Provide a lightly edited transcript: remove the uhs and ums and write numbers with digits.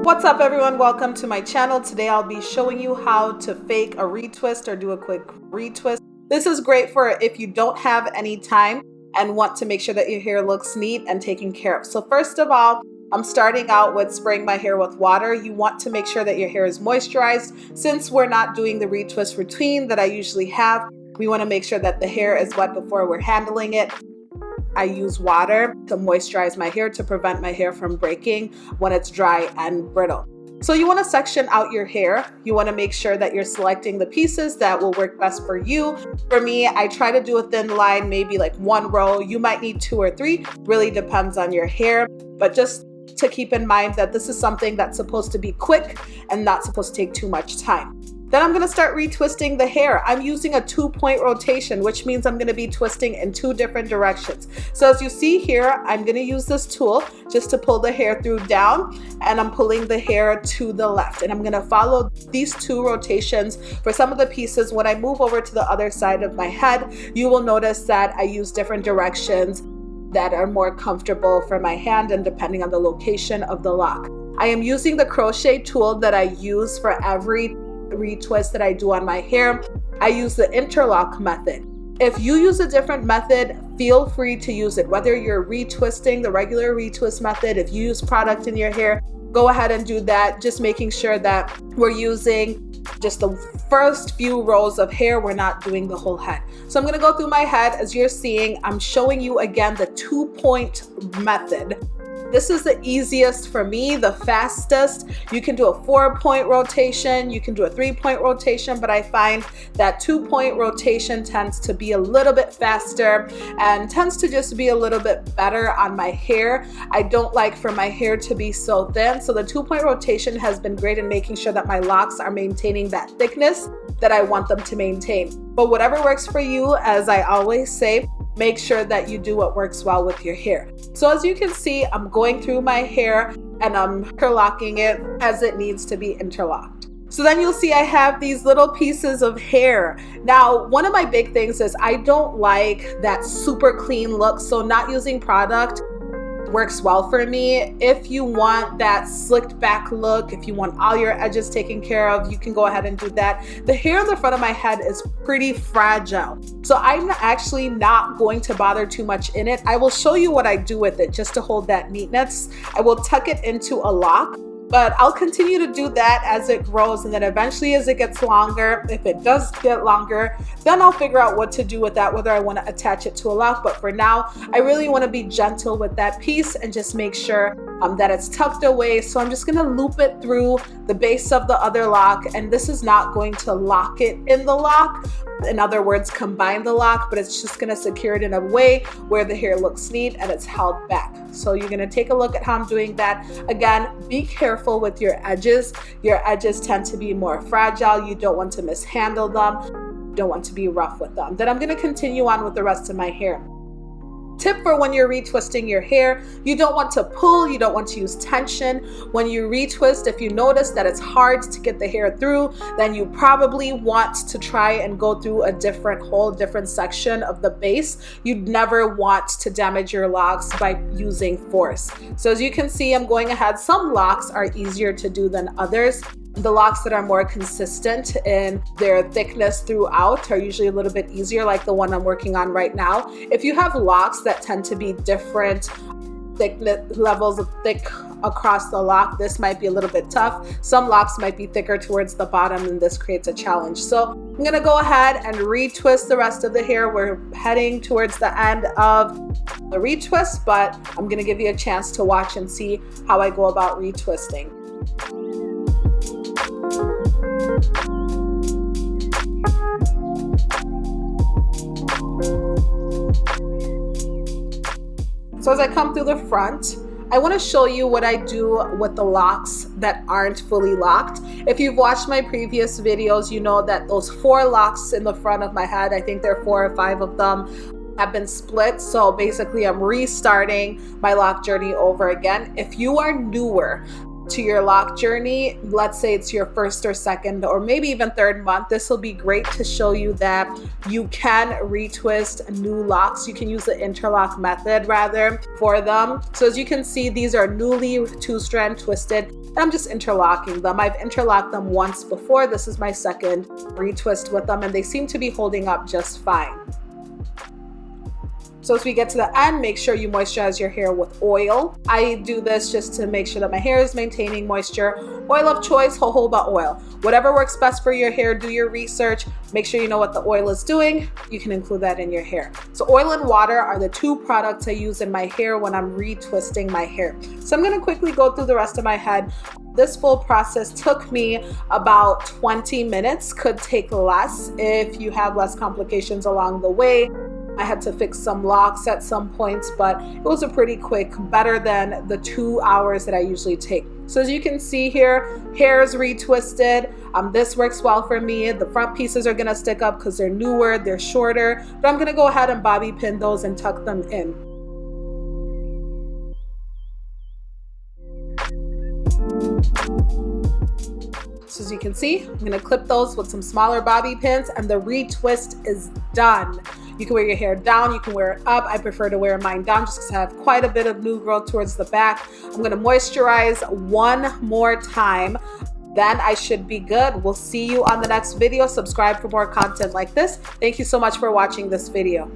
What's up everyone, welcome to my channel. Today I'll be showing you how to fake a retwist or do a quick retwist. This is great for if you don't have any time and want to make sure that your hair looks neat and taken care of. So first of all, I'm starting out with spraying my hair with water. You want to make sure that your hair is moisturized. Since we're not doing the retwist routine that I usually have, we want to make sure that the hair is wet before we're handling it. I use water to moisturize my hair to prevent my hair from breaking when it's dry and brittle. So you want to section out your hair. You want to make sure that you're selecting the pieces that will work best for you. For me, I try to do a thin line, maybe like one row. You might need 2 or 3, really depends on your hair, but just to keep in mind that this is something that's supposed to be quick and not supposed to take too much time. Then I'm going to start retwisting the hair. I'm using a 2-point rotation, which means I'm going to be twisting in 2 different directions. So as you see here, I'm going to use this tool just to pull the hair through down, and I'm pulling the hair to the left. And I'm going to follow these 2 rotations for some of the pieces. When I move over to the other side of my head, you will notice that I use different directions that are more comfortable for my hand and depending on the location of the lock. I am using the crochet tool that I use for every retwist that I do on my hair. I use the interlock method. If you use a different method, feel free to use it. Whether you're retwisting the regular retwist method, if you use product in your hair, go ahead and do that. Just making sure that we're using just the first few rows of hair. We're not doing the whole head. So I'm going to go through my head. As you're seeing, I'm showing you again the 2-point method. This is the easiest for me, the fastest. You can do a 4-point rotation, you can do a 3-point rotation, but I find that 2-point rotation tends to be a little bit faster and tends to just be a little bit better on my hair. I don't like for my hair to be so thin, so the 2-point rotation has been great in making sure that my locks are maintaining that thickness that I want them to maintain. But whatever works for you, as I always say, make sure that you do what works well with your hair. So as you can see, I'm going through my hair and I'm interlocking it as it needs to be interlocked. So then you'll see I have these little pieces of hair. Now, one of my big things is I don't like that super clean look, so not using product works well for me. If you want that slicked back look, if you want all your edges taken care of, you can go ahead and do that. The hair on the front of my head is pretty fragile, so I'm actually not going to bother too much in it. I will show you what I do with it just to hold that neatness. I will tuck it into a lock, but I'll continue to do that as it grows, and then eventually as it gets longer, if it does get longer, then I'll figure out what to do with that, whether I want to attach it to a lock. But for now, I really want to be gentle with that piece and just make sure that it's tucked away. So I'm just going to loop it through the base of the other lock, and this is not going to lock it in the lock. In other words, combine the lock, but it's just going to secure it in a way where the hair looks neat and it's held back. So you're going to take a look at how I'm doing that. Again, be careful with your edges. Your edges tend to be more fragile. You don't want to mishandle them. You don't want to be rough with them. Then I'm going to continue on with the rest of my hair. Tip for when you're retwisting your hair, you don't want to pull, you don't want to use tension. When you retwist, if you notice that it's hard to get the hair through, then you probably want to try and go through a whole different section of the base. You'd never want to damage your locks by using force. So as you can see, I'm going ahead. Some locks are easier to do than others. The locks that are more consistent in their thickness throughout are usually a little bit easier, like the one I'm working on right now. If you have locks that tend to be different thickness levels of thick across the lock, this might be a little bit tough. Some locks might be thicker towards the bottom, and this creates a challenge. So I'm going to go ahead and retwist the rest of the hair. We're heading towards the end of the retwist, but I'm going to give you a chance to watch and see how I go about retwisting. So as I come through the front, I want to show you what I do with the locks that aren't fully locked. If you've watched my previous videos, you know that those 4 locks in the front of my head, I think there are 4 or 5 of them, have been split. So basically I'm restarting my lock journey over again. If you are newer, to your lock journey, let's say it's your first or second or maybe even third month, this will be great to show you that you can retwist new locks. You can use the interlock method rather for them. So as you can see, these are newly 2-strand twisted. I'm just interlocking them. I've interlocked them once before. This is my second retwist with them, and they seem to be holding up just fine. So as we get to the end, make sure you moisturize your hair with oil. I do this just to make sure that my hair is maintaining moisture. Oil of choice, jojoba oil. Whatever works best for your hair, do your research. Make sure you know what the oil is doing. You can include that in your hair. So oil and water are the 2 products I use in my hair when I'm retwisting my hair. So I'm gonna quickly go through the rest of my head. This full process took me about 20 minutes, could take less if you have less complications along the way. I had to fix some locks at some points, but it was a pretty quick, better than the 2 hours that I usually take. So as you can see here, hair is retwisted. This works well for me. The front pieces are gonna stick up because they're newer, they're shorter, but I'm gonna go ahead and bobby pin those and tuck them in. So as you can see, I'm gonna clip those with some smaller bobby pins and the retwist is done. You can wear your hair down, you can wear it up. I prefer to wear mine down just because I have quite a bit of new growth towards the back. I'm gonna moisturize one more time, then I should be good. We'll see you on the next video. Subscribe for more content like this. Thank you so much for watching this video.